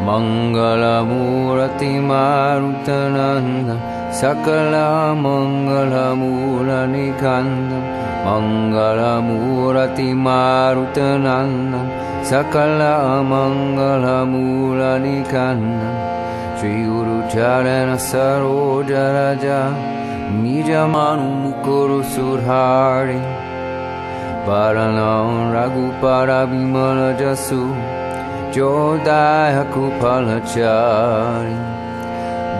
Mangalamurati Marutananda Sakala Mangalamurani Kandam Mangalamurati Marutananda Sakala Mangalamurani Kandam Shri Guru Charana Saroja Raja Nijamanu Mukuru Surhari Paranam Raghupara Bimala Jasu Jodai Hakupalachari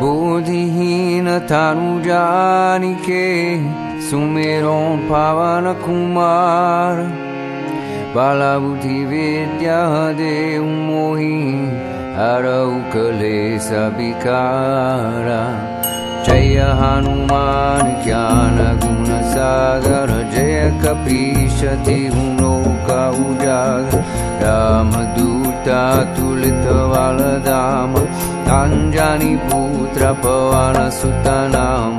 Bodhihina Tanujani Ke Sumeron Pavana Kumara Balabhuti Vidya Dev Mohi Araukale Sabikara Jaya Hanuman Jnana Guna Sagar Jaya Kapishati Hunoka Ujagar Ramaduta Tulita Valadama Anjani Putra Pavana Sutanam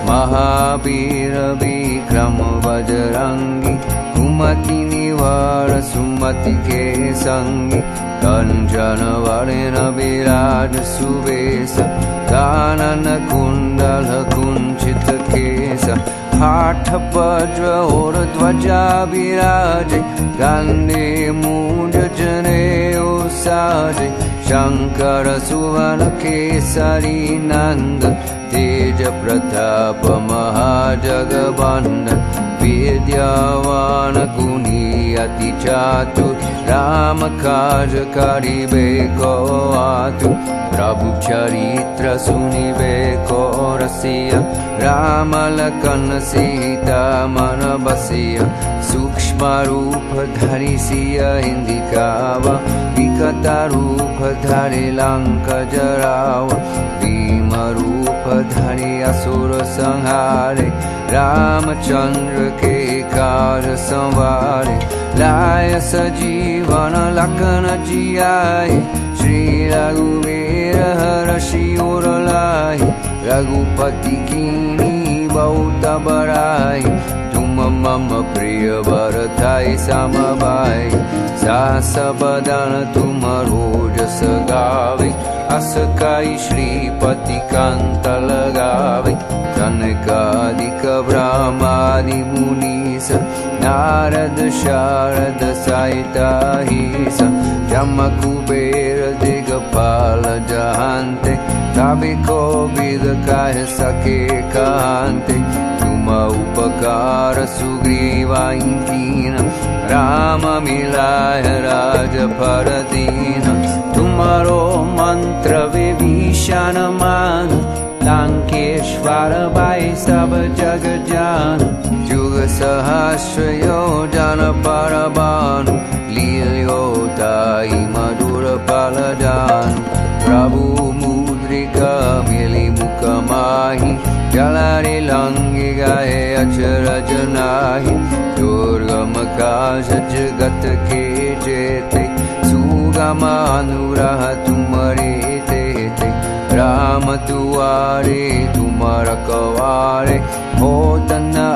Mahabira Vikrama Vajrangi Kumati Nivara Sumati Ke Sangi Kanjana Varena Viraja Suvesa Kanana Kundala Kunchita Kesa Hatha Vajra Ora Dvaja Viraje Gande Muja Jane Osaje Shankara Suvana Kesari Nanda Teja Pratapa Mahajagabanda Vidyavana Guni Ati Chatur Rama Kaja Karibe Koatu Prabhu Charitra Sunibe Korasiya Rama Lakana Sita Manabasiya Sukshma Rupa Dharisiya Indikava Vikata Rupa Dhari Lanka Jarawa Bhima Rupa Dhari Asura Sanghare Ramachandra Ke Karya Samvare Laya Sajivana Lakana Jiyai Shri Raghuvira Harashi Uralai Raghupati Kini Bauta Barai Tuma Mama Priya Bharatai Samabai Sasa Badana Tumaro Jasa Gavi Asakai Shri Pati Kanta Lagavi Janakadika Brahmadi Munisa Narada Sharada Saita Hisa Jamakubera Digapala Jahante Tabiko Vidakaya Sake Kante Tuma Upakara Sugriva Intina Rama Milaya Raja Paradina Tumaro Mantra Vibhishana Mana Lankeshvara Vaisava Jagajana Juga Sahasra Yojana Parabhanu Lilyotai Madhura Paladanu Prabhu Mudrika Mili Mukamahi Jalari Langi Gaye Achara Janahi Durga Makasha Jagat Ke Jete Sugama Anuraha Tumare Tete Rama Tuare Tumara Kavare Hotana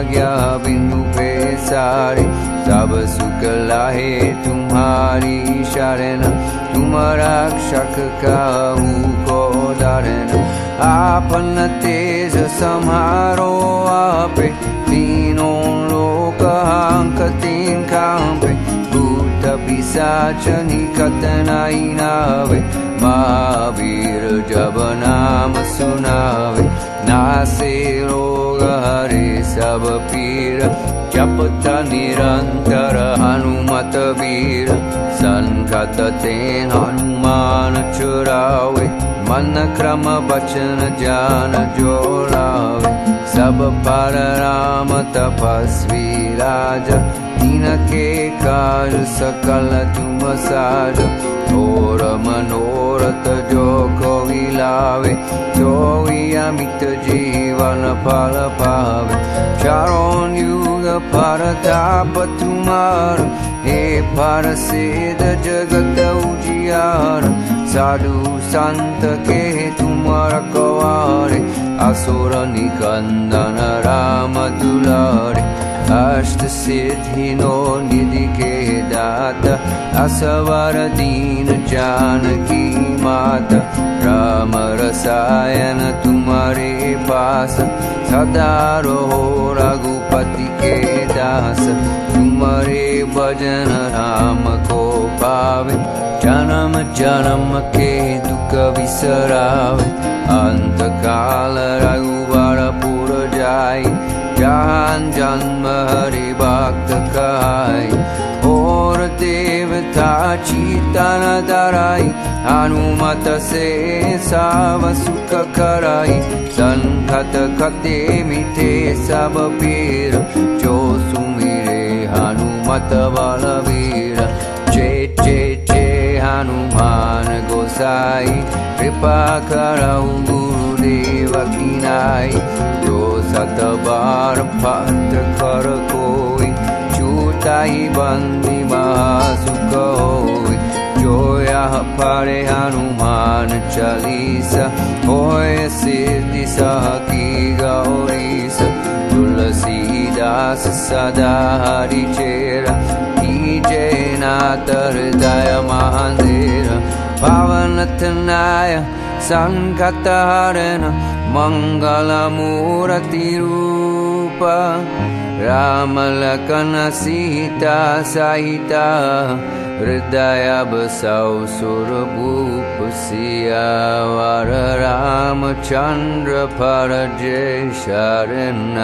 Agya Bindu Pesare Sab Sukalahe Tumhari Sharena Tumara Kshaka Kahu Kodarena Apana Teja Samharo Ape Tinon Loka Hankatin Kampe Bhuta Pisacha Nikatana Inave Mahavir Jabanama Sunave Nase Roga Hare Sabapira Japata Nirantara Hanumata Vira Sankata Ten Hanumana Churave Manakrama Bachana Jana Jolave Sabapara Rama Tapasvi Raja Dinake Kaj Sakala Tumasaja Ora Manorata Joko Vilave Jovi Amita Jivana Palapave Charon Yuga Paratapa Tumara He Paraseda Jagata Ujiyara Sadhu Santa Ke Tumara Kavare Asura Nikandana Rama Dulare अष्टसिद्धिनो निधि के दाता असवर दीन जानकी माता राम रसायन तुम्हारे पास सदा रहो रघुपति के दास तुम्हारे भजन राम को पावे जन्म जन्म के दुख बिसरावे अंत काल रघुवर पुर जाय जहान जन्म हरि भक्त कहाय और देवता चितन धराई हनुमत से साव सुख कराई संकट कटे मिटे सब पीर जो सुमिरे हनुमत बलवीर जय जय जय हनुमान गोसाई कृपा करऊ गुरुदेव की नाई जो सत बार पाठ कर कोई छूटाई बंदी महासुख होई जो यह पढ़े हनुमान चालीसा होय सिद्धि सहकी गौरीस तुलसीदास सदा हरि चेरा जय नाथ हृदय महांदेर पावन तनय संकट हरण मंगल मूर्ति रूप राम लखन सीता सहिता हृदय बसौ सुरभूप सियावर रामचंद्र पर जय शरणम।